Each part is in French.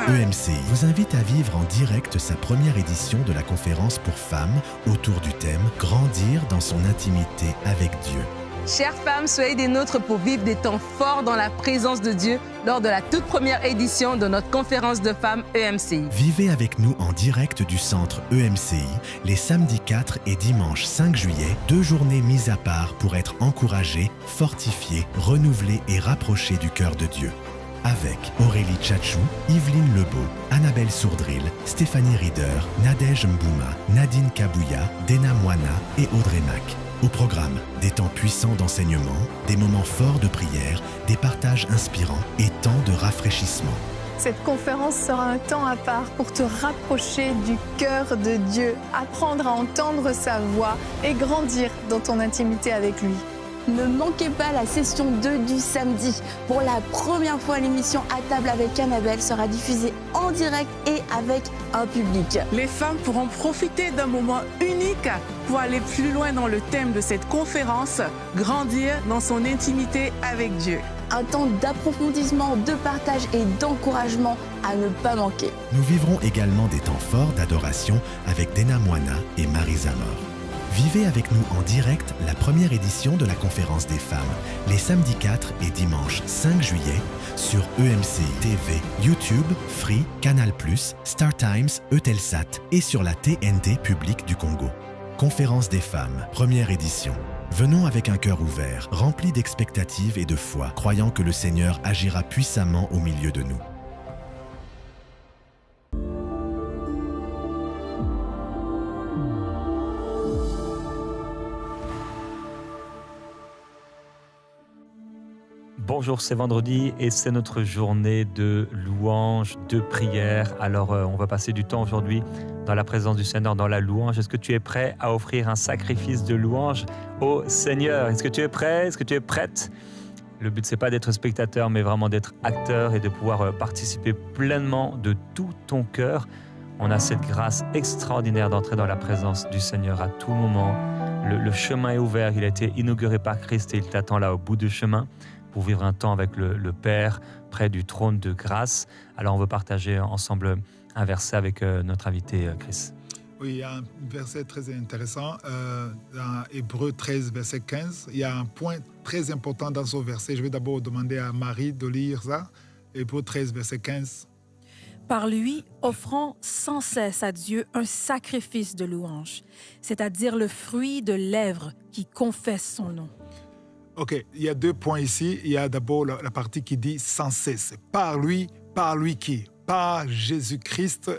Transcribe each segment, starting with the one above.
EMCI vous invite à vivre en direct sa première édition de la conférence pour femmes autour du thème « Grandir dans son intimité avec Dieu ». Chères femmes, soyez des nôtres pour vivre des temps forts dans la présence de Dieu lors de la toute première édition de notre conférence de femmes EMCI. Vivez avec nous en direct du centre EMCI les samedis 4 et dimanche 5 juillet, 2 journées mises à part pour être encouragées, fortifiées, renouvelées et rapprochées du cœur de Dieu. Avec Aurélie Tchatchou, Yveline Lebeau, Annabelle Sourdril, Stéphanie Rieder, Nadège Mbouma, Nadine Kabouya, Dena Moana et Audrey Mack. Au programme, des temps puissants d'enseignement, des moments forts de prière, des partages inspirants et temps de rafraîchissement. Cette conférence sera un temps à part pour te rapprocher du cœur de Dieu, apprendre à entendre sa voix et grandir dans ton intimité avec lui. Ne manquez pas la session 2 du samedi. Pour la première fois, l'émission À table avec Annabelle sera diffusée en direct et avec un public. Les femmes pourront profiter d'un moment unique pour aller plus loin dans le thème de cette conférence, grandir dans son intimité avec Dieu. Un temps d'approfondissement, de partage et d'encouragement à ne pas manquer. Nous vivrons également des temps forts d'adoration avec Dena Moana et Marie Zamor. Vivez avec nous en direct la première édition de la conférence des femmes, les samedis 4 et dimanche 5 juillet, sur EMCI TV, YouTube, Free, Canal+, Star Times, Eutelsat et sur la TNT publique du Congo. Conférence des femmes, première édition. Venons avec un cœur ouvert, rempli d'expectatives et de foi, croyant que le Seigneur agira puissamment au milieu de nous. Bonjour, c'est vendredi et c'est notre journée de louange, de prière. Alors, on va passer du temps aujourd'hui dans la présence du Seigneur, dans la louange. Est-ce que tu es prêt à offrir un sacrifice de louange au Seigneur? Est-ce que tu es prêt? Est-ce que tu es prête? Le but, c'est pas d'être spectateur, mais vraiment d'être acteur et de pouvoir participer pleinement de tout ton cœur. On a cette grâce extraordinaire d'entrer dans la présence du Seigneur à tout moment. Le chemin est ouvert, il a été inauguré par Christ et il t'attend là au bout du chemin pour vivre un temps avec le Père près du trône de grâce. Alors on veut partager ensemble un verset avec notre invité Chris. Oui, il y a un verset très intéressant dans Hébreux 13, verset 15. Il y a un point très important dans ce verset. Je vais d'abord demander à Marie de lire ça. Hébreux 13, verset 15. Par lui, offrant sans cesse à Dieu un sacrifice de louange, c'est-à-dire le fruit de lèvres qui confessent son nom. OK, il y a 2 points ici. Il y a d'abord la partie qui dit sans cesse. Par lui qui? Par Jésus-Christ.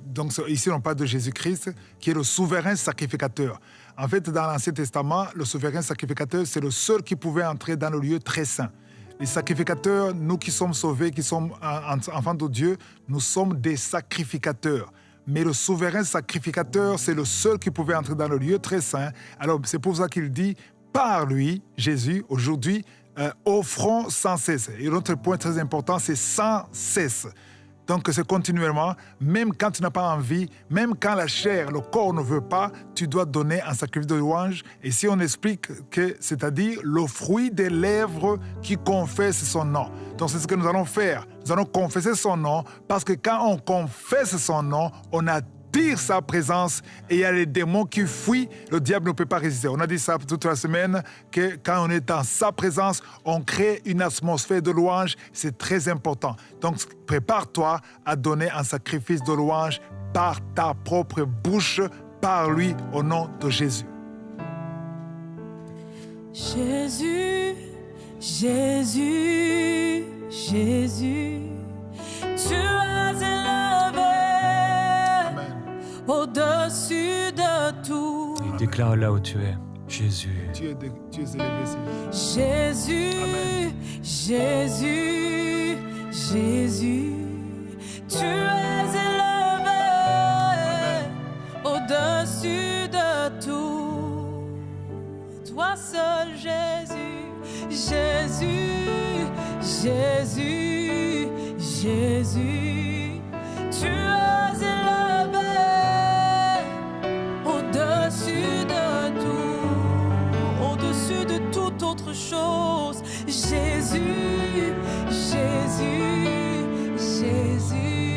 Donc ici, on parle de Jésus-Christ, qui est le souverain sacrificateur. En fait, dans l'Ancien Testament, le souverain sacrificateur, c'est le seul qui pouvait entrer dans le lieu très saint. Les sacrificateurs, nous qui sommes sauvés, qui sommes enfants de Dieu, nous sommes des sacrificateurs. Mais le souverain sacrificateur, c'est le seul qui pouvait entrer dans le lieu très saint. Alors, c'est pour ça qu'il dit par lui, Jésus, aujourd'hui, offrons sans cesse. Et l'autre point très important, c'est sans cesse. Donc, c'est continuellement, même quand tu n'as pas envie, même quand la chair, le corps ne veut pas, tu dois donner un sacrifice de louange. Et si on explique que, c'est-à-dire le fruit des lèvres qui confessent son nom. Donc, c'est ce que nous allons faire. Nous allons confesser son nom parce que quand on confesse son nom, on attire sa présence et il y a les démons qui fuient, le diable ne peut pas résister. On a dit ça toute la semaine, que quand on est dans sa présence, on crée une atmosphère de louange, c'est très important. Donc prépare-toi à donner un sacrifice de louange par ta propre bouche, par lui, au nom de Jésus. Jésus, Jésus, Jésus, tu as élevé au-dessus de tout. Il déclare là où tu es, Jésus. Tu es élevé, Jésus, Amen. Jésus, Jésus, tu es élevé au-dessus de tout. Toi seul, Jésus, Jésus, Jésus, Jésus, tu es élevé au-dessus de tout, au-dessus de toute autre chose. Jésus, Jésus, Jésus.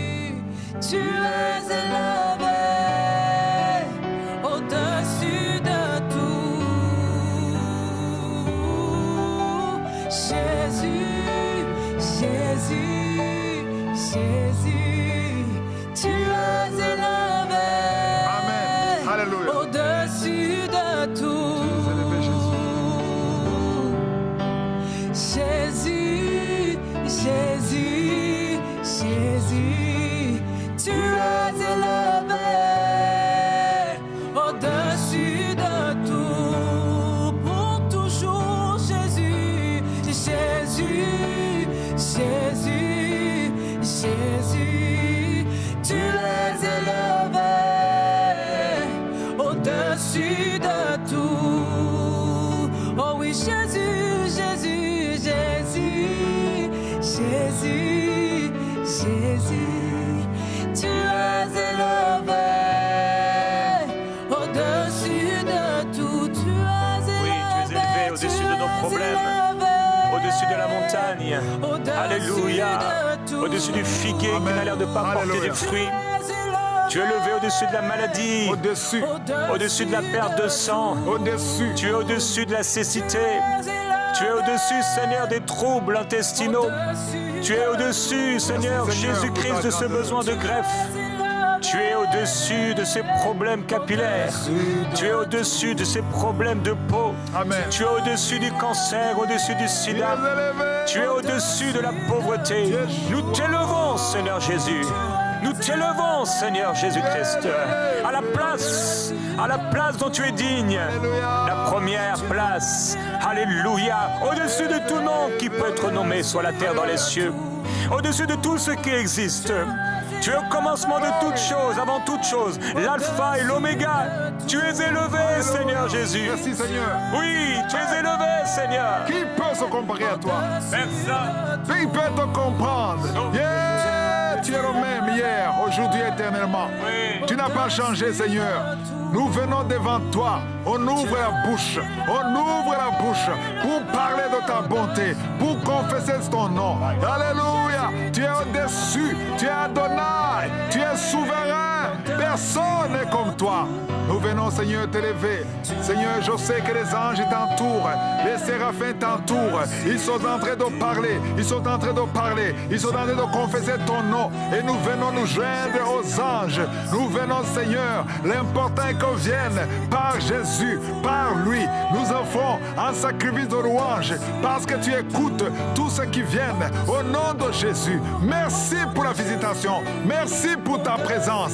Jésus, tu es élevé. Amen. Alléluia. Au-dessus de tout. Jésus, Jésus, Jésus, tu es élevé au-dessus de tout, pour toujours. Jésus, Jésus, Jésus, Jésus, tu es élevé au-dessus de tout. Oh oui, Jésus, Jésus, Jésus, Jésus, Jésus, tu es élevé au-dessus de tout. Tu es élevé, Oui, tu es élevé au-dessus de nos problèmes, au-dessus de la montagne. Alléluia. Au-dessus du figuier qui n'a l'air de ne pas porter des fruits. Tu es élevé au-dessus de la maladie, au-dessus de la perte de sang, tu es au-dessus de la cécité, tu es au-dessus, Seigneur, des troubles intestinaux, tu es au-dessus, Seigneur Jésus-Christ, de ce besoin de greffe, tu es au-dessus de ces problèmes capillaires, tu es au-dessus de ces problèmes de peau, tu es au-dessus du cancer, au-dessus du sida, tu es au-dessus de la pauvreté. Nous t'élevons, Seigneur Jésus. Nous t'élevons, Seigneur Jésus-Christ, à la place dont tu es digne, la première place, alléluia, au-dessus de tout nom qui peut être nommé sur la terre, dans les cieux, au-dessus de tout ce qui existe. Tu es au commencement de toutes choses, avant toutes choses, l'alpha et l'oméga. Tu es élevé, Seigneur Jésus. Merci, Seigneur. Oui, tu es élevé, Seigneur. Qui peut se comparer à toi? Personne. Qui peut te comprendre? Tu es le même hier, aujourd'hui, éternellement. Oui. Tu n'as pas changé, Seigneur. Nous venons devant toi. On ouvre la bouche. On ouvre la bouche pour parler de ta bonté, pour confesser ton nom. Alléluia. Tu es au-dessus. Tu es Adonai. Tu es souverain. Personne n'est comme toi. Nous venons, Seigneur, t'élever. Seigneur, je sais que les anges t'entourent. Les séraphins t'entourent. Ils sont en train de parler. Ils sont en train de parler. Ils sont en train de confesser ton nom. Et nous venons nous joindre aux anges. Nous venons, Seigneur. L'important est qu'on vienne par Jésus, par lui. Nous offrons un sacrifice de louange parce que tu écoutes tous ceux qui viennent au nom de Jésus. Merci pour la visitation. Merci pour ta présence.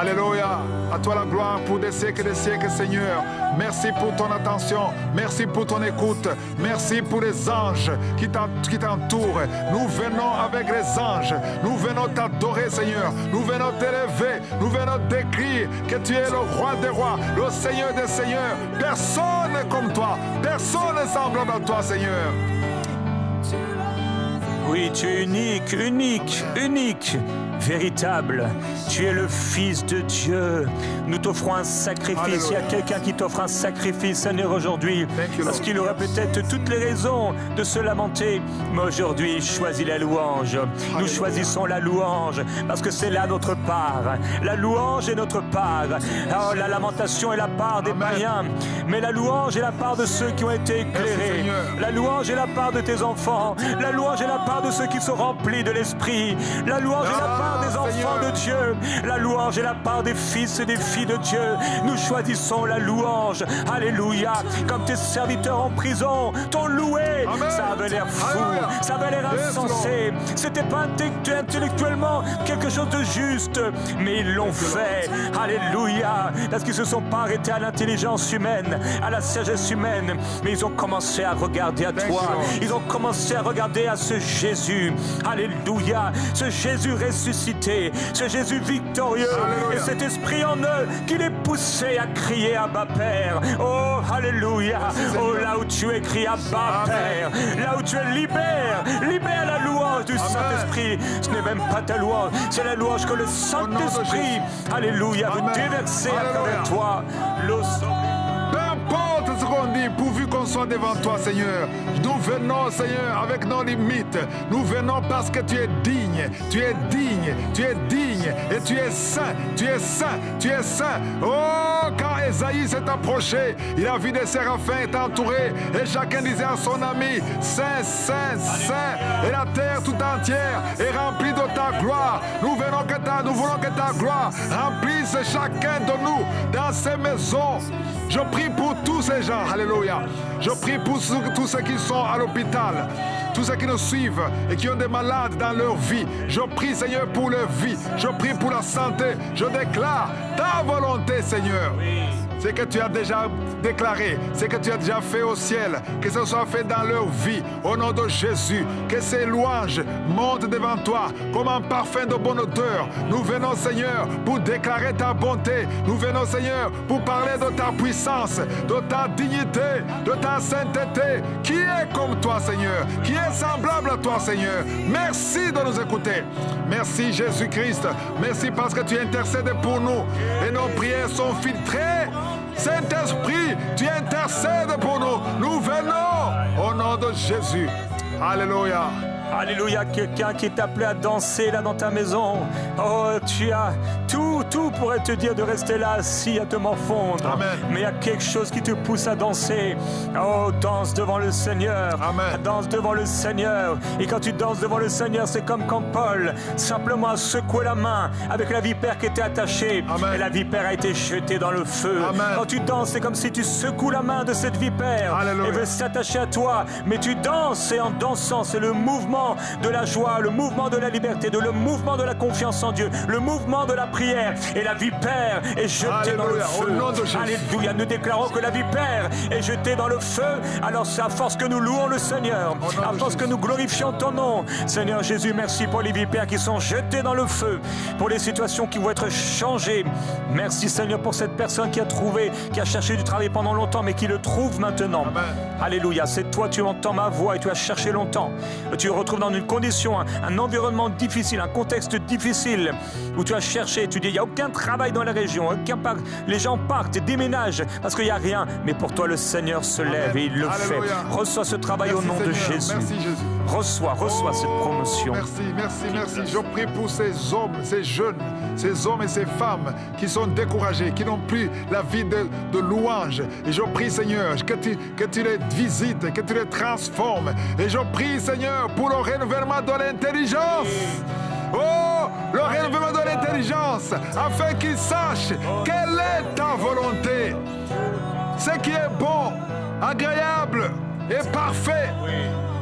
Alléluia. À toi la gloire pour des siècles, Seigneur. Merci pour ton attention. Merci pour ton écoute. Merci pour les anges qui t'entourent. Nous venons avec les anges. Nous venons t'adorer, Seigneur. Nous venons t'élever. Nous venons décrire que tu es le roi des rois, le Seigneur des seigneurs. Personne n'est comme toi. Personne n'est semblable à toi, Seigneur. Oui, tu es unique, unique, unique, véritable. Tu es le Fils de Dieu. Nous t'offrons un sacrifice. Il y a quelqu'un qui t'offre un sacrifice, Seigneur, aujourd'hui. Parce qu'il aurait peut-être toutes les raisons de se lamenter. Mais aujourd'hui, choisis la louange. Nous choisissons la louange parce que c'est là notre part. La louange est notre part. Alors, la lamentation est la part des païens. Mais la louange est la part de ceux qui ont été éclairés. La louange est la part de tes enfants. La louange est la part de ceux qui sont remplis de l'Esprit. La louange est la part des enfants de Dieu. La louange est la part des fils et des filles de Dieu. Nous choisissons la louange. Alléluia. Comme tes serviteurs en prison t'ont loué. Amen. Ça avait l'air fou. Alléluia. Ça avait l'air insensé. C'était pas intellectuellement quelque chose de juste. Mais ils l'ont fait. Alléluia. Parce qu'ils se sont pas arrêtés à l'intelligence humaine, à la sagesse humaine. Mais ils ont commencé à regarder à toi. Ils ont commencé à regarder à ce Jésus. Alléluia. Ce Jésus ressuscité. Ce Jésus victorieux. Alléluia. Et cet esprit en eux qui les poussait à crier Abba Père. Oh, alléluia. Oh, là où tu écris Abba Père. Là où tu es libère la louange du Saint-Esprit. Ce n'est même pas ta louange, c'est la louange que le Saint-Esprit, alléluia, veut déverser à travers toi. Peu importe ce qu'on dit, pourvu qu'on soit devant toi, Seigneur. Nous venons, Seigneur, avec nos limites. Nous venons parce que tu es digne. Tu es digne. Tu es digne. Et tu es saint. Tu es saint. Tu es saint. Oh, Oh, quand Esaïe s'est approché, il a vu des séraphins t'entourer et chacun disait à son ami, Saint, Saint, Saint, et la terre tout entière est remplie de ta gloire. Nous voulons que ta gloire remplisse chacun de nous dans ces maisons. Je prie pour tous ces gens, alléluia. Je prie pour tous ceux qui sont à l'hôpital, tous ceux qui nous suivent et qui ont des malades dans leur vie. Je prie, Seigneur, pour leur vie. Je prie pour la santé. Je déclare ta volonté, Seigneur. C'est que tu as déjà déclaré, c'est que tu as déjà fait au ciel, que ce soit fait dans leur vie, au nom de Jésus, que ces louanges montent devant toi comme un parfum de bonne odeur. Nous venons, Seigneur, pour déclarer ta bonté. Nous venons, Seigneur, pour parler de ta puissance, de ta dignité, de ta sainteté. Qui est comme toi, Seigneur? Qui est semblable à toi, Seigneur? Merci de nous écouter. Merci, Jésus-Christ. Merci parce que tu intercèdes pour nous et nos prières sont filtrées. Saint-Esprit, tu intercèdes pour nous. Nous venons au nom de Jésus. Alléluia. Alléluia, quelqu'un qui est appelé à danser là dans ta maison. Oh, tu as tout pourrait te dire de rester là assis à te morfondre. Amen. Mais il y a quelque chose qui te pousse à danser. Oh, danse devant le Seigneur. Amen. Danse devant le Seigneur. Et quand tu danses devant le Seigneur, c'est comme quand Paul simplement a secoué la main avec la vipère qui était attachée. Amen. Et la vipère a été jetée dans le feu. Amen. Quand tu danses, c'est comme si tu secoues la main de cette vipère. Alléluia. Et veut s'attacher à toi. Mais tu danses et en dansant, c'est le mouvement de la joie, le mouvement de la liberté, le mouvement de la confiance en Dieu, le mouvement de la prière. Et la vipère est jetée Alléluia, dans le feu. au nom de Jésus. Alléluia, nous déclarons que la vipère est jetée dans le feu. Alors c'est à force que nous louons le Seigneur, à force que nous glorifions ton nom. Seigneur Jésus, merci pour les vipères qui sont jetées dans le feu, pour les situations qui vont être changées. Merci Seigneur pour cette personne qui a trouvé, qui a cherché du travail pendant longtemps, mais qui le trouve maintenant. Amen. Alléluia, c'est toi, tu entends ma voix et tu as cherché longtemps. Tu retrouves dans une condition, un environnement difficile, un contexte difficile où tu as cherché, tu dis il n'y a aucun travail dans la région, les gens partent et déménagent parce qu'il n'y a rien, mais pour toi le Seigneur se lève et il le Alléluia. fait. Reçois ce travail Merci, au nom de Seigneur. Jésus. Merci Jésus. Reçois cette promotion. Merci. Je prie pour ces hommes, ces jeunes, ces hommes et ces femmes qui sont découragés, qui n'ont plus la vie de louange. Et je prie, Seigneur, que tu les visites, que tu les transformes. Et je prie, Seigneur, pour le renouvellement de l'intelligence. Oh, le renouvellement de l'intelligence, afin qu'ils sachent quelle est ta volonté. Ce qui est bon, agréable et parfait.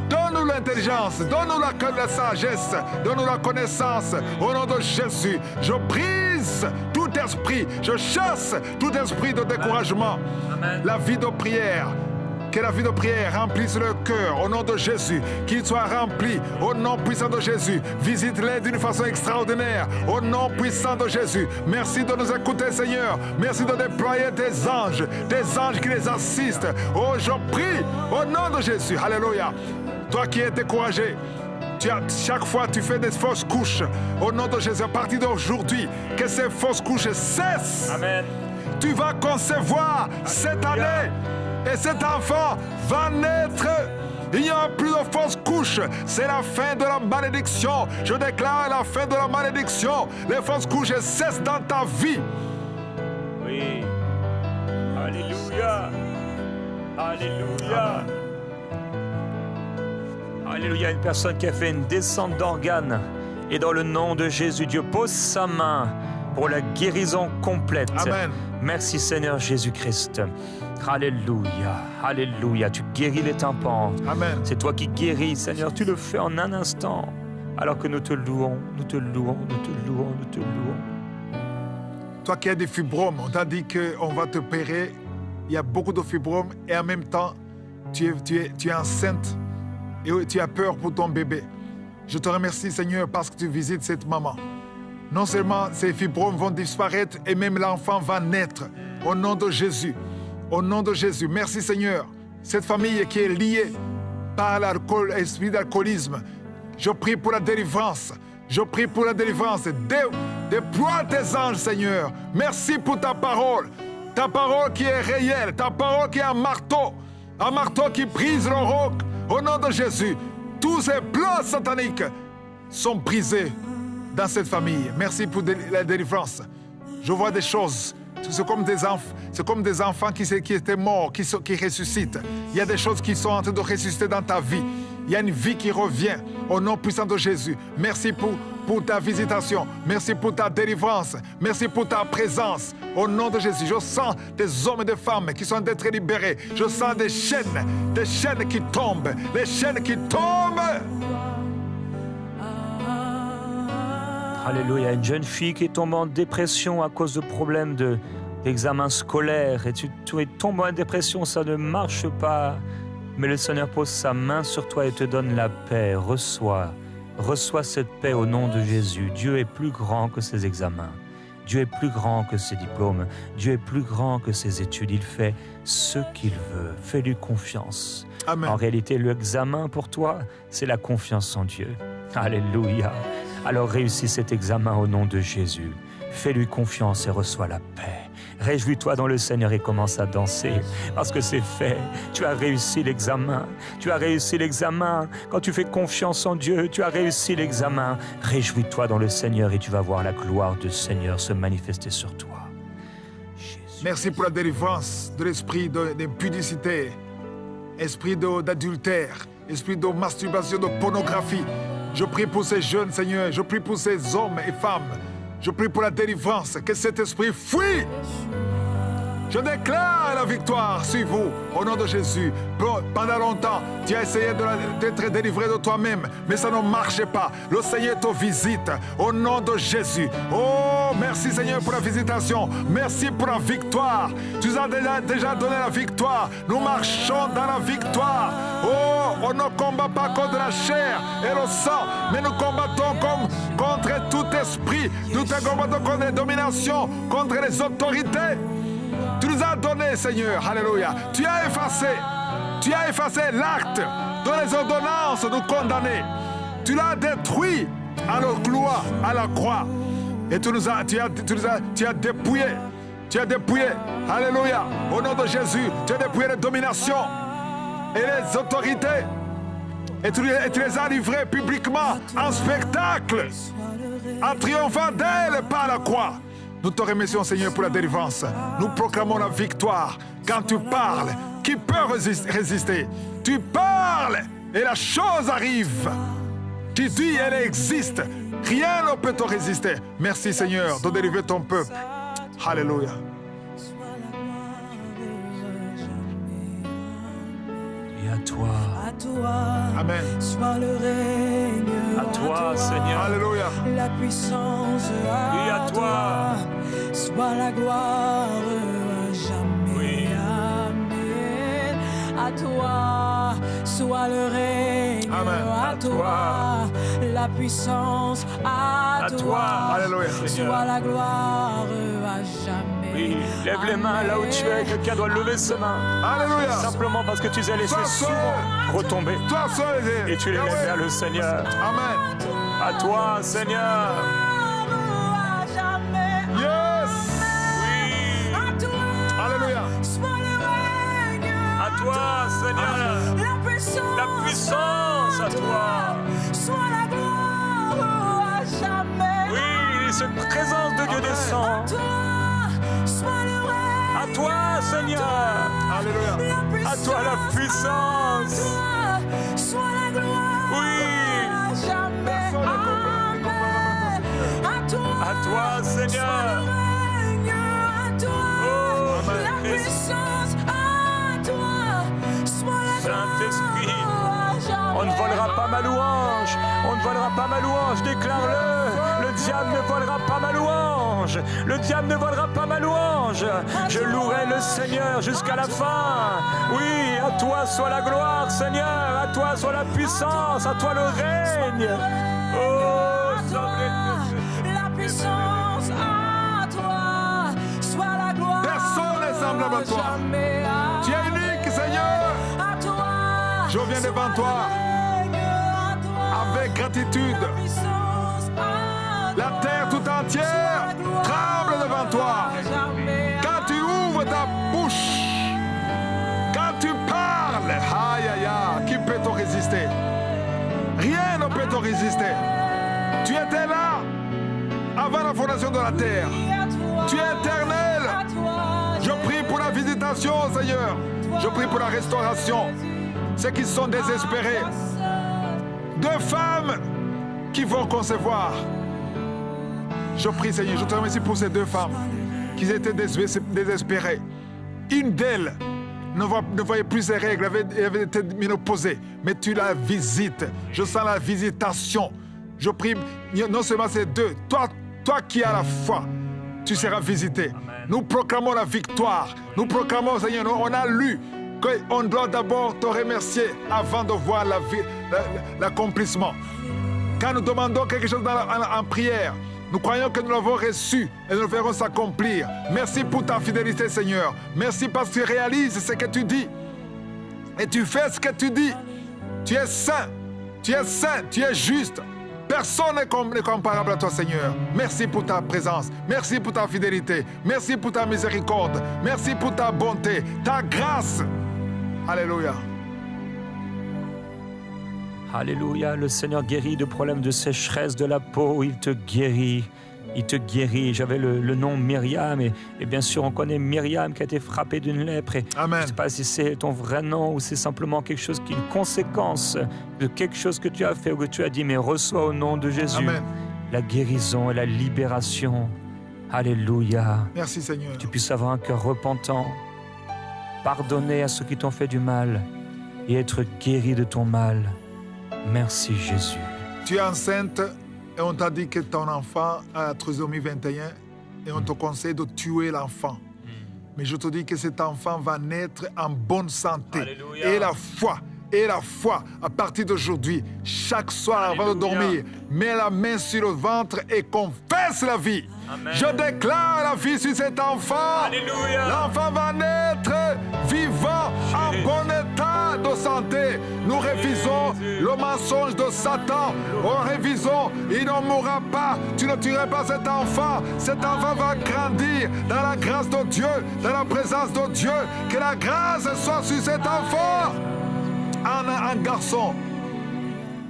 Donne-nous l'intelligence, donne-nous la sagesse, donne-nous la connaissance. Au nom de Jésus, je brise tout esprit, je chasse tout esprit de découragement. Amen. La vie de prière, que la vie de prière remplisse leur cœur au nom de Jésus, qu'il soit rempli au nom puissant de Jésus. Visite-les d'une façon extraordinaire au nom puissant de Jésus. Merci de nous écouter, Seigneur. Merci de déployer des anges qui les assistent. Oh, je prie au nom de Jésus. Alléluia. Toi qui es découragé, chaque fois tu fais des fausses couches. Au nom de Jésus, à partir d'aujourd'hui, que ces fausses couches cessent. Amen. Tu vas concevoir cette année et cet enfant va naître. Il n'y aura plus de fausses couches. C'est la fin de la malédiction. Je déclare la fin de la malédiction. Les fausses couches cessent dans ta vie. Oui. Alléluia. Alléluia. Amen. Alléluia, une personne qui a fait une descente d'organes. Et dans le nom de Jésus, Dieu pose sa main pour la guérison complète. Amen. Merci Seigneur Jésus-Christ. Alléluia, alléluia, tu guéris les tympans. Amen. C'est toi qui guéris, Seigneur, tu le fais en un instant. Alors que nous te louons, nous te louons, nous te louons, nous te louons. Toi qui as des fibromes, on t'a dit qu'on va te opérer. Il y a beaucoup de fibromes et en même temps, tu es enceinte et tu as peur pour ton bébé. Je te remercie, Seigneur, parce que tu visites cette maman. Non seulement ces fibromes vont disparaître et même l'enfant va naître. Au nom de Jésus. Au nom de Jésus. Merci, Seigneur. Cette famille qui est liée par l'alcool, l'esprit d'alcoolisme. Je prie pour la délivrance. Je prie pour la délivrance. Déploie tes anges, Seigneur. Merci pour ta parole. Ta parole qui est réelle. Ta parole qui est un marteau. Un marteau qui brise le roc. Au nom de Jésus. Tous ces plans sataniques sont brisés dans cette famille. Merci pour la délivrance. Je vois des choses C'est comme des enfants qui étaient morts, qui ressuscitent. Il y a des choses qui sont en train de ressusciter dans ta vie. Il y a une vie qui revient au nom puissant de Jésus. Merci pour ta visitation. Merci pour ta délivrance. Merci pour ta présence. Au nom de Jésus, je sens des hommes et des femmes qui sont d'être libérés. Je sens des chaînes qui tombent. Les chaînes qui tombent. Alléluia. Une jeune fille qui tombe en dépression à cause de problèmes d'examen scolaire. Et tu tombes en dépression, ça ne marche pas. Mais le Seigneur pose sa main sur toi et te donne la paix. Reçois cette paix au nom de Jésus. Dieu est plus grand que ses examens. Dieu est plus grand que ses diplômes. Dieu est plus grand que ses études. Il fait ce qu'il veut. Fais-lui confiance. Amen. En réalité, l'examen pour toi, c'est la confiance en Dieu. Alléluia. Alors réussis cet examen au nom de Jésus. Fais-lui confiance et reçois la paix. Réjouis-toi dans le Seigneur et commence à danser parce que c'est fait. Tu as réussi l'examen. Tu as réussi l'examen. Quand tu fais confiance en Dieu, tu as réussi l'examen. Réjouis-toi dans le Seigneur et tu vas voir la gloire du Seigneur se manifester sur toi. Jésus. Merci pour la délivrance de l'esprit d'impudicité, esprit d'adultère, esprit de masturbation, de pornographie. Je prie pour ces jeunes, Seigneur. Je prie pour ces hommes et femmes. Je prie pour la délivrance, que cet esprit fuit. Je déclare la victoire sur vous, au nom de Jésus. Pendant longtemps, tu as essayé d'être délivré de toi-même, mais ça ne marchait pas. Le Seigneur te visite, au nom de Jésus. Oh, merci Seigneur pour la visitation. Merci pour la victoire. Tu nous as déjà donné la victoire. Nous marchons dans la victoire. Oh, on ne combat pas contre la chair et le sang, mais nous combattons contre tout esprit. Nous te combattons contre les dominations, contre les autorités. Tu nous as donné, Seigneur, alléluia. Tu as effacé l'acte de les ordonnances nous condamner. Tu l'as détruit à la gloire, à la croix. Et tu as dépouillé. Tu as dépouillé, alléluia. Au nom de Jésus, tu as dépouillé les dominations et les autorités. Et tu les as livrées publiquement en spectacle, en triomphant d'elles par la croix. Nous te remercions, Seigneur, pour la délivrance. Nous proclamons la victoire. Quand tu parles, qui peut résister? Tu parles et la chose arrive. Tu dis, elle existe. Rien ne peut te résister. Merci, Seigneur, de délivrer ton peuple. Alléluia. Et à toi. Amen. Soit le règne. À toi, Seigneur. Alléluia. La puissance Et à toi. Soit la gloire à jamais. Oui. Amen. À toi, soit le règne. Amen. À toi, la puissance. À toi. Alléluia. Soit la gloire à jamais. Oui, lève les mains là où tu es. Quelqu'un doit lever ses mains. Alléluia. Simplement parce que tu les as laissés souvent retomber. Toi seul, Et tu les lèves vers le Seigneur. Amen. À toi, Seigneur. Yes. Oui. Alléluia. À toi, Seigneur. La puissance à toi. Soit la gloire à jamais. Oui, cette présence de Dieu descend. À toi, Seigneur. Alléluia. À toi la puissance. Soit la gloire Oui. à jamais. À toi, Seigneur. À toi. Oh, La puissance à toi. Soit la Saint-Esprit, gloire. on ne volera pas ma louange. On ne volera pas ma louange. Déclare-le. Le diable ne volera pas ma louange. Le diable ne volera pas ma louange. Je louerai le Seigneur jusqu'à la fin. Oui, à toi soit la gloire, Seigneur. À toi soit la puissance. À toi le règne. Oh, La puissance à toi. Soit la gloire. Personne n'est semblable à toi. Jamais à Tu es unique, Seigneur. à toi. Je viens devant toi avec gratitude. La terre tout entière tremble devant toi. Quand tu ouvres ta bouche, quand tu parles, aïe aïe aïe, qui peut te résister? Rien ne peut te résister. Tu étais là avant la fondation de la terre. Tu es éternel. la visitation, Seigneur. Je prie pour la restauration. Ceux qui sont désespérés. 2 femmes qui vont concevoir. Je prie, Seigneur, je te remercie pour ces 2 femmes qui étaient désespérées. Une d'elles ne voyait plus ses règles, elle avait été ménopausée. Mais tu la visites. Je sens la visitation. Je prie, non seulement ces 2, toi qui as la foi, tu seras visité. Amen. Nous proclamons la victoire. Nous proclamons, Seigneur, on a lu qu'on doit d'abord te remercier avant de voir l'accomplissement. Quand nous demandons quelque chose en prière, nous croyons que nous l'avons reçu et nous le verrons s'accomplir. Merci pour ta fidélité, Seigneur. Merci parce que tu réalises ce que tu dis. Et tu fais ce que tu dis. Tu es saint, tu es juste. Personne n'est comparable à toi, Seigneur. Merci pour ta présence. Merci pour ta fidélité. Merci pour ta miséricorde. Merci pour ta bonté, ta grâce. Alléluia. Alléluia. Le Seigneur guérit de problèmes de sécheresse de la peau. Il te guérit. Il te guérit. J'avais le nom Myriam et bien sûr on connaît Myriam qui a été frappée d'une lèpre. Amen. Je ne sais pas si c'est ton vrai nom ou c'est simplement quelque chose qui est une conséquence de quelque chose que tu as fait ou que tu as dit, mais reçois au nom de Jésus. Amen. La guérison et la libération. Alléluia. Merci Seigneur. Que tu puisses avoir un cœur repentant, pardonner à ceux qui t'ont fait du mal et être guéri de ton mal. Merci Jésus. Tu es enceinte. Et on t'a dit que ton enfant a la trisomie 21 et on te conseille de tuer l'enfant. Mais je te dis que cet enfant va naître en bonne santé. Alléluia. Et la foi, à partir d'aujourd'hui, chaque soir avant de dormir, mets la main sur le ventre et confesse la vie. Amen. Je déclare la vie sur cet enfant. Alléluia. L'enfant va naître vivant, en bon état de santé. Nous refusons le mensonge de Satan. Nous refusons, il ne mourra pas. Tu ne tueras pas cet enfant. Cet enfant va grandir dans la grâce de Dieu, dans la présence de Dieu. Que la grâce soit sur cet enfant. Un garçon,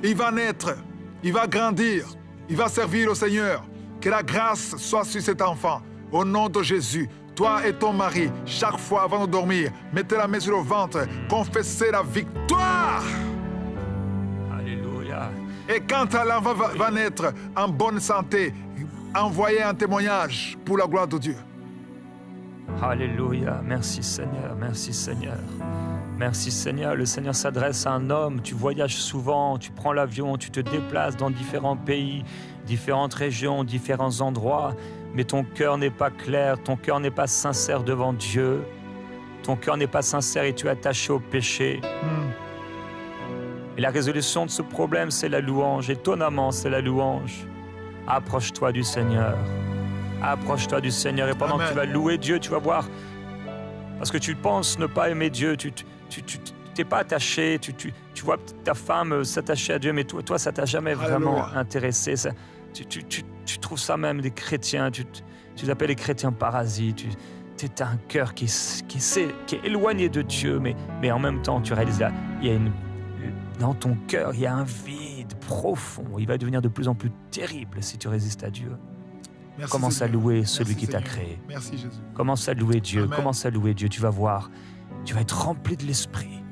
il va naître, il va grandir, il va servir au Seigneur. Que la grâce soit sur cet enfant. Au nom de Jésus, toi et ton mari, chaque fois avant de dormir, mettez la main sur le ventre, confessez la victoire. Alléluia. Et quand l'enfant va naître en bonne santé, envoyez un témoignage pour la gloire de Dieu. Alléluia. Merci Seigneur, merci Seigneur. Merci Seigneur. Le Seigneur s'adresse à un homme. Tu voyages souvent, tu prends l'avion, tu te déplaces dans différents pays, différentes régions, différents endroits. Mais ton cœur n'est pas clair, ton cœur n'est pas sincère devant Dieu. Ton cœur n'est pas sincère et tu es attaché au péché. Et la résolution de ce problème, c'est la louange. Étonnamment, c'est la louange. Approche-toi du Seigneur. Approche-toi du Seigneur. Et pendant que tu vas louer Dieu, tu vas voir. Parce que tu penses ne pas aimer Dieu, tu t'es pas attaché, tu vois ta femme s'attacher à Dieu, mais toi ça t'a jamais vraiment intéressé. Ça, tu trouves ça même des chrétiens, tu appelles les chrétiens parasites, tu as un cœur qui est éloigné de Dieu, mais en même temps tu réalises là, dans ton cœur, il y a un vide profond. Il va devenir de plus en plus terrible si tu résistes à Dieu. Merci commence Seigneur. à louer celui Merci qui t'a Seigneur. créé. Merci Jésus. Commence à louer Dieu. Amen. Commence à louer Dieu. Tu vas voir, tu vas être rempli de l'Esprit.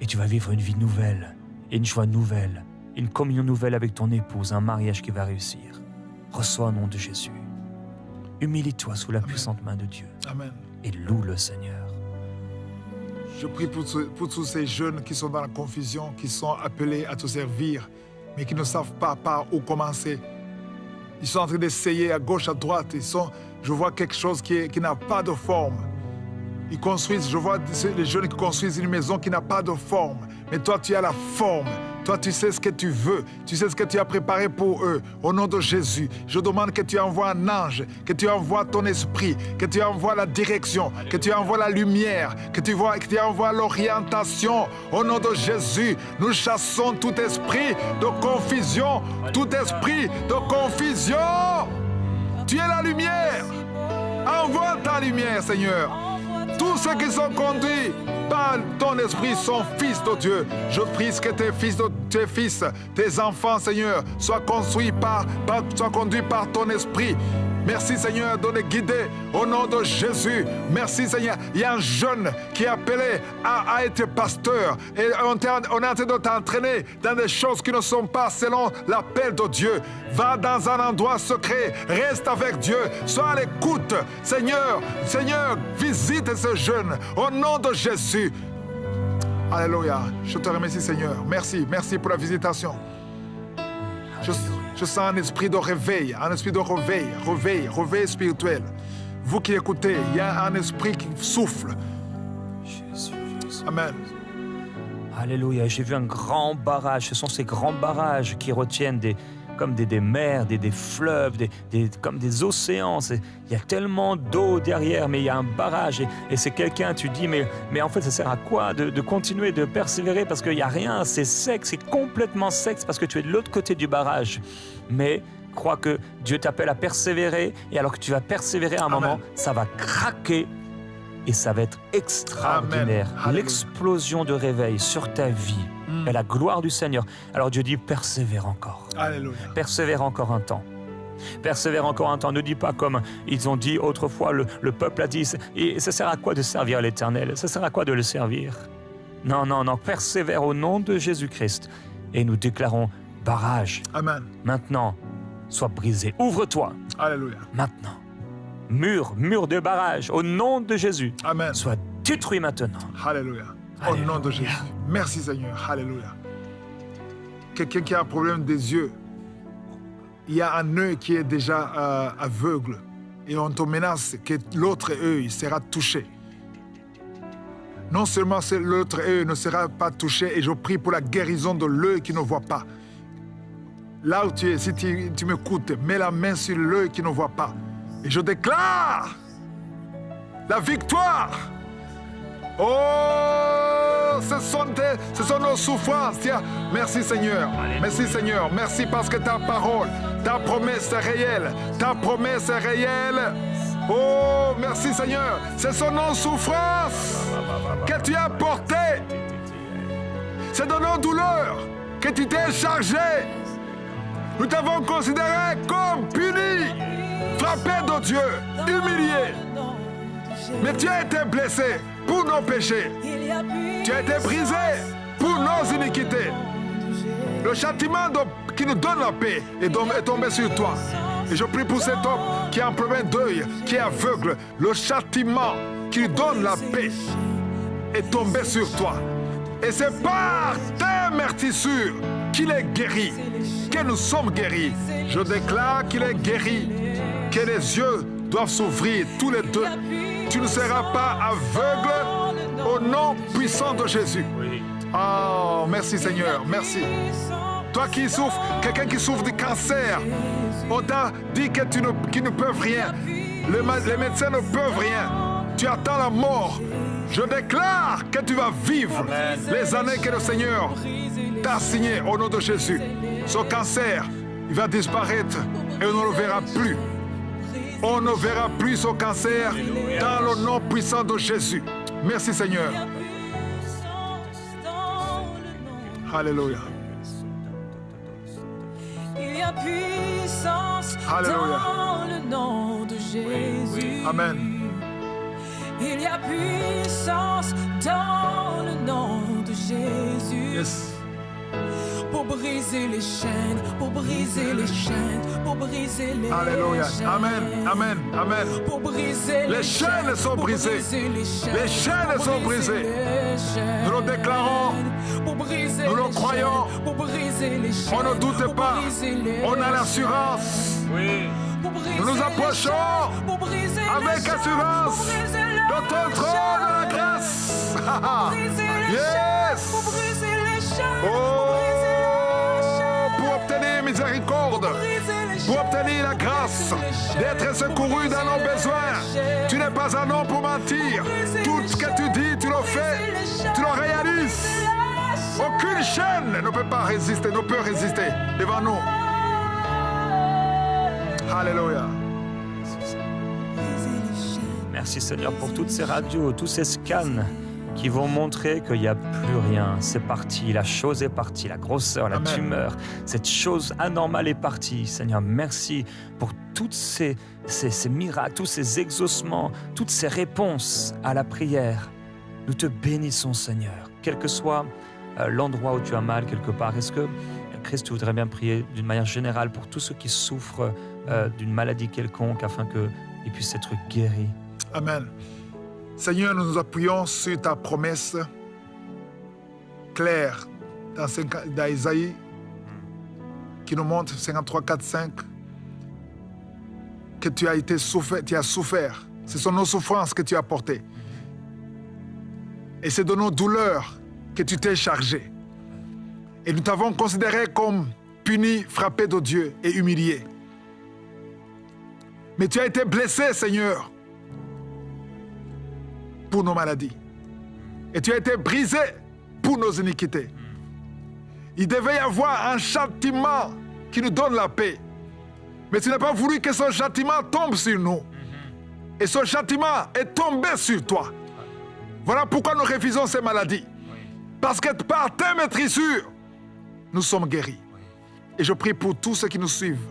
Et tu vas vivre une vie nouvelle, et une joie nouvelle, une communion nouvelle avec ton épouse, un mariage qui va réussir. Reçois au nom de Jésus. Humilie-toi sous la puissante main de Dieu. Amen. Et loue le Seigneur. Je prie pour tous ces jeunes qui sont dans la confusion, qui sont appelés à te servir, mais qui ne savent pas par où commencer. Ils sont en train d'essayer à gauche, à droite. Je vois quelque chose qui n'a pas de forme. Ils construisent, je vois les jeunes qui construisent une maison qui n'a pas de forme. Mais toi, tu as la forme. Toi, tu sais ce que tu veux. Tu sais ce que tu as préparé pour eux. Au nom de Jésus, je demande que tu envoies un ange, que tu envoies ton esprit, que tu envoies la direction, que tu envoies la lumière, que tu envoies l'orientation. Au nom de Jésus, nous chassons tout esprit de confusion. Tout esprit de confusion. Tu es la lumière. Envoie ta lumière, Seigneur. Tous ceux qui sont conduits par ton esprit sont fils de Dieu. Je prie que tes fils, tes enfants, Seigneur, soient conduits par ton esprit. Merci Seigneur de les guider au nom de Jésus. Merci Seigneur. Il y a un jeune qui est appelé à être pasteur et on est en train de t'entraîner dans des choses qui ne sont pas selon l'appel de Dieu. Va dans un endroit secret, reste avec Dieu, sois à l'écoute. Seigneur, visite ce jeune au nom de Jésus. Alléluia. Je te remercie Seigneur. Merci pour la visitation. Je sens un esprit de réveil, réveil spirituel. Vous qui écoutez, il y a un esprit qui souffle. Amen. Alléluia. J'ai vu un grand barrage. Ce sont ces grands barrages qui retiennent comme des mers, des fleuves, comme des océans. Il y a tellement d'eau derrière, mais il y a un barrage. Et c'est quelqu'un, tu dis, mais en fait, ça sert à quoi de continuer, de persévérer parce qu'il n'y a rien, c'est sec, c'est complètement sec parce que tu es de l'autre côté du barrage. Mais crois que Dieu t'appelle à persévérer et alors que tu vas persévérer à un moment, ça va craquer et ça va être extraordinaire. L'explosion de réveil sur ta vie est la gloire du Seigneur. Alors Dieu dit, persévère encore. Alléluia. Persévère encore un temps. Persévère encore un temps. Ne dis pas comme ils ont dit autrefois, le peuple a dit, et ça sert à quoi de servir l'Éternel? Ça sert à quoi de le servir? Non, persévère au nom de Jésus-Christ. Et nous déclarons barrage. Amen. Maintenant, sois brisé. Ouvre-toi. Alléluia. Maintenant. Mur de barrage, au nom de Jésus. Amen. Sois détruit maintenant. Alléluia. Au nom de Jésus. Merci Seigneur. Alléluia. Quelqu'un qui a un problème des yeux, il y a un œil qui est déjà aveugle et on te menace que l'autre œil sera touché. Non seulement l'autre œil ne sera pas touché, et je prie pour la guérison de l'œil qui ne voit pas. Là où tu es, si tu m'écoutes, mets la main sur l'œil qui ne voit pas. Et je déclare la victoire. Oh, ce sont nos souffrances. Tiens, merci Seigneur. Merci Seigneur. Merci parce que ta parole, ta promesse est réelle. Ta promesse est réelle. Oh, merci Seigneur. Ce sont nos souffrances que tu as portées. C'est de nos douleurs que tu t'es chargé. Nous t'avons considéré comme punis, frappés de Dieu, humiliés. Mais tu as été blessé pour nos péchés. Tu as été brisé pour nos iniquités. Le châtiment qui nous donne la paix est tombé sur toi. Et je prie pour cet homme qui a un problème d'œil, qui est aveugle. Le châtiment qui lui donne la paix est tombé sur toi. Et c'est par tes meurtrissures qu'il est guéri, que nous sommes guéris. Je déclare qu'il est guéri, que les yeux doivent s'ouvrir tous les deux. Tu ne seras pas aveugle au nom puissant de Jésus. Oh, merci Seigneur, merci. Toi qui souffres, quelqu'un qui souffre de cancer, on t'a dit que qu'ils ne peuvent rien. Les médecins ne peuvent rien. Tu attends la mort. Je déclare que tu vas vivre les années que le Seigneur t'a signées au nom de Jésus. Ce cancer, il va disparaître et on ne le verra plus. On ne verra plus ce cancer dans le nom puissant de Jésus. Merci Seigneur. Alléluia. Il y a puissance dans le nom de Jésus. Amen. Il y a puissance dans le nom de Jésus. Yes. Pour briser les chaînes, pour briser les chaînes, pour briser les Alléluia. chaînes. Amen, amen, amen. Pour briser les chaînes sont brisées. Les chaînes sont brisées. Nous le déclarons. Nous le croyons. On ne doute pas. On a l'assurance. Oui. Nous nous approchons avec assurance de ton trône de la grâce. Yes. Oh, pour obtenir miséricorde, pour obtenir la grâce d'être secouru dans nos besoins. Tu n'es pas un homme pour mentir. Tout ce que tu dis, tu le fais, tu le réalises. Aucune chaîne ne peut pas résister, ne peut résister devant nous. Alléluia. Merci Seigneur pour toutes ces radios, tous ces scans qui vont montrer qu'il n'y a plus rien. C'est parti, la chose est partie, la grosseur, la Amen. tumeur, cette chose anormale est partie. Seigneur, merci pour toutes ces miracles, tous ces exaucements, toutes ces réponses à la prière. Nous te bénissons, Seigneur, quel que soit l'endroit où tu as mal quelque part. Est-ce que, Christ, tu voudrais bien prier d'une manière générale pour tous ceux qui souffrent d'une maladie quelconque afin qu'ils puissent être guéris? Amen. Seigneur, nous nous appuyons sur ta promesse claire dans Isaïe qui nous montre 53, 4, 5 que tu as souffert. Ce sont nos souffrances que tu as portées. Et c'est de nos douleurs que tu t'es chargé. Et nous t'avons considéré comme punis, frappés de Dieu et humiliés. Mais tu as été blessé, Seigneur, pour nos maladies. Et tu as été brisé pour nos iniquités. Il devait y avoir un châtiment qui nous donne la paix. Mais tu n'as pas voulu que ce châtiment tombe sur nous. Et ce châtiment est tombé sur toi. Voilà pourquoi nous refusons ces maladies. Parce que par tes maîtrissures, nous sommes guéris. Et je prie pour tous ceux qui nous suivent,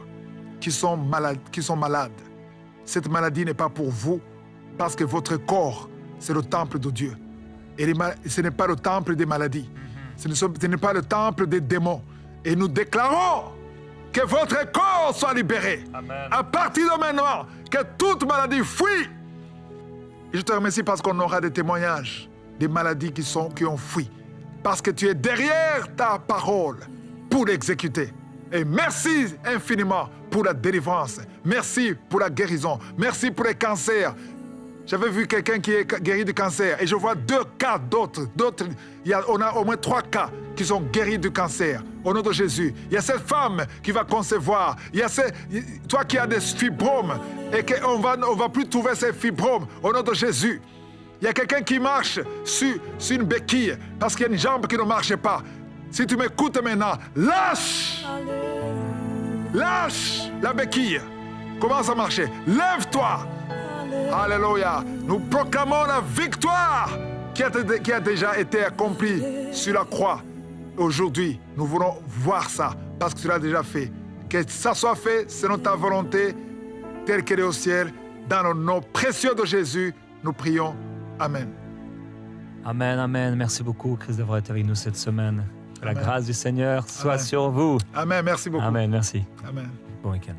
qui sont malades. Cette maladie n'est pas pour vous, parce que votre corps, c'est le temple de Dieu. Et ce n'est pas le temple des maladies. Ce n'est pas le temple des démons. Et nous déclarons que votre corps soit libéré. Amen. À partir de maintenant, que toute maladie fuit. Et je te remercie parce qu'on aura des témoignages des maladies qui ont fui. Parce que tu es derrière ta parole pour l'exécuter. Et merci infiniment pour la délivrance. Merci pour la guérison. Merci pour les cancers. J'avais vu quelqu'un qui est guéri du cancer et je vois 2 cas d'autres. On a au moins 3 cas qui sont guéris du cancer. Au nom de Jésus. Il y a cette femme qui va concevoir. Il y a toi qui as des fibromes et qu'on va plus trouver ces fibromes. Au nom de Jésus. Il y a quelqu'un qui marche sur une béquille parce qu'il y a une jambe qui ne marche pas. Si tu m'écoutes maintenant, lâche la béquille. Commence à marcher. Lève-toi. Alléluia. Nous proclamons la victoire qui a déjà été accomplie sur la croix. Aujourd'hui, nous voulons voir ça parce que tu l'as déjà fait. Que ça soit fait selon ta volonté, telle qu'elle est au ciel. Dans le nom précieux de Jésus, nous prions. Amen. Amen, amen. Merci beaucoup, Christ, d'avoir été avec nous cette semaine. Que la Amen. grâce du Seigneur soit Amen. sur vous. Amen. Merci beaucoup. Amen, merci. Amen. Bon week-end.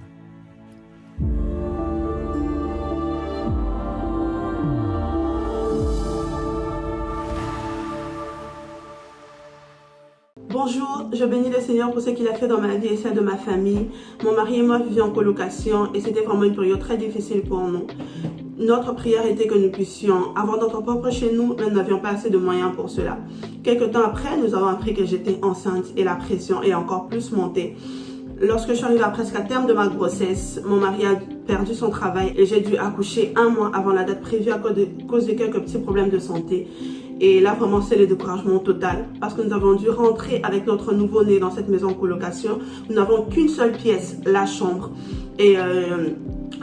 Bonjour, je bénis le Seigneur pour ce qu'il a fait dans ma vie et celle de ma famille. Mon mari et moi vivions en colocation et c'était vraiment une période très difficile pour nous. Notre prière était que nous puissions avoir notre propre chez nous, mais nous n'avions pas assez de moyens pour cela. Quelque temps après, nous avons appris que j'étais enceinte et la pression est encore plus montée. Lorsque je suis arrivée à presque à terme de ma grossesse, mon mari a perdu son travail et j'ai dû accoucher 1 mois avant la date prévue à cause de quelques petits problèmes de santé. Et là, vraiment, c'est le découragement total parce que nous avons dû rentrer avec notre nouveau-né dans cette maison en colocation. Nous n'avons qu'une seule pièce, la chambre. Et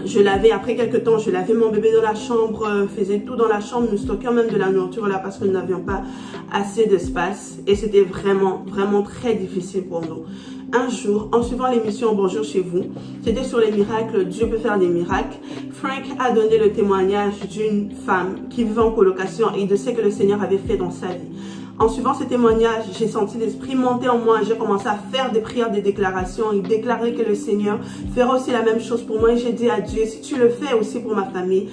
je lavais, après quelques temps, je lavais mon bébé dans la chambre, faisais tout dans la chambre. Nous stockions même de la nourriture là parce que nous n'avions pas assez d'espace. Et c'était vraiment, vraiment très difficile pour nous. Un jour, en suivant l'émission Bonjour chez vous, c'était sur les miracles, Dieu peut faire des miracles. Frank a donné le témoignage d'une femme qui vivait en colocation et de ce que le Seigneur avait fait dans sa vie. En suivant ce témoignage, j'ai senti l'esprit monter en moi. J'ai commencé à faire des prières, des déclarations et déclarer que le Seigneur fera aussi la même chose pour moi. Et j'ai dit à Dieu, si tu le fais aussi pour ma famille,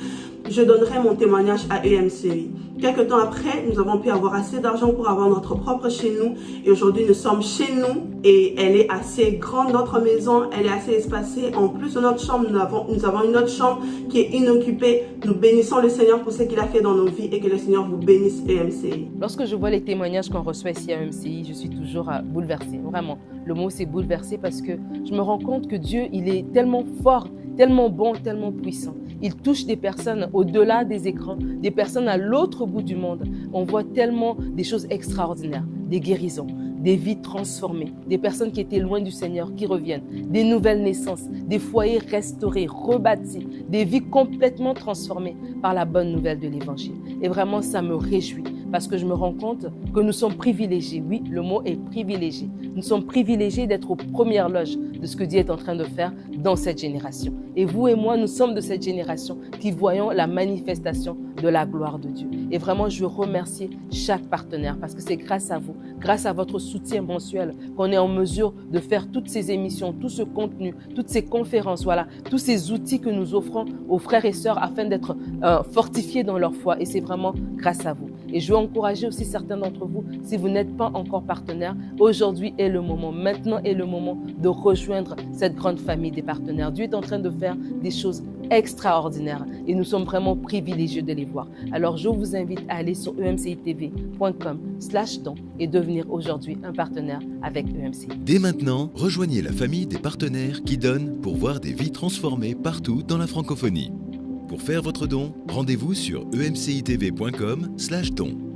je donnerai mon témoignage à EMCI. Quelques temps après, nous avons pu avoir assez d'argent pour avoir notre propre chez nous. Et aujourd'hui, nous sommes chez nous et elle est assez grande, notre maison. Elle est assez espacée. En plus de notre chambre, nous avons une autre chambre qui est inoccupée. Nous bénissons le Seigneur pour ce qu'il a fait dans nos vies et que le Seigneur vous bénisse EMCI. Lorsque je vois les témoignages qu'on reçoit ici à EMCI, je suis toujours bouleversée. Vraiment, le mot c'est bouleversée parce que je me rends compte que Dieu, il est tellement fort, tellement bon, tellement puissant. Il touche des personnes au-delà des écrans, des personnes à l'autre bout du monde. On voit tellement des choses extraordinaires, des guérisons, des vies transformées, des personnes qui étaient loin du Seigneur, qui reviennent, des nouvelles naissances, des foyers restaurés, rebâtis, des vies complètement transformées par la bonne nouvelle de l'Évangile. Et vraiment, ça me réjouit parce que je me rends compte que nous sommes privilégiés. Oui, le mot est privilégié. Nous sommes privilégiés d'être aux premières loges de ce que Dieu est en train de faire dans cette génération. Et vous et moi, nous sommes de cette génération qui voyons la manifestation de la gloire de Dieu. Et vraiment, je veux remercier chaque partenaire parce que c'est grâce à vous, grâce à votre soutien mensuel qu'on est en mesure de faire toutes ces émissions, tout ce contenu, toutes ces conférences, voilà, tous ces outils que nous offrons aux frères et sœurs afin d'être fortifiés dans leur foi. Et c'est vraiment grâce à vous. Et je veux encourager aussi certains d'entre vous, si vous n'êtes pas encore partenaire, aujourd'hui est le moment, maintenant est le moment de rejoindre cette grande famille des partenaires. Dieu est en train de faire des choses extraordinaires et nous sommes vraiment privilégiés de les voir. Alors je vous invite à aller sur emcitv.com/don et devenir aujourd'hui un partenaire avec EMCI. Dès maintenant, rejoignez la famille des partenaires qui donnent pour voir des vies transformées partout dans la francophonie. Pour faire votre don, rendez-vous sur emcitv.com/don.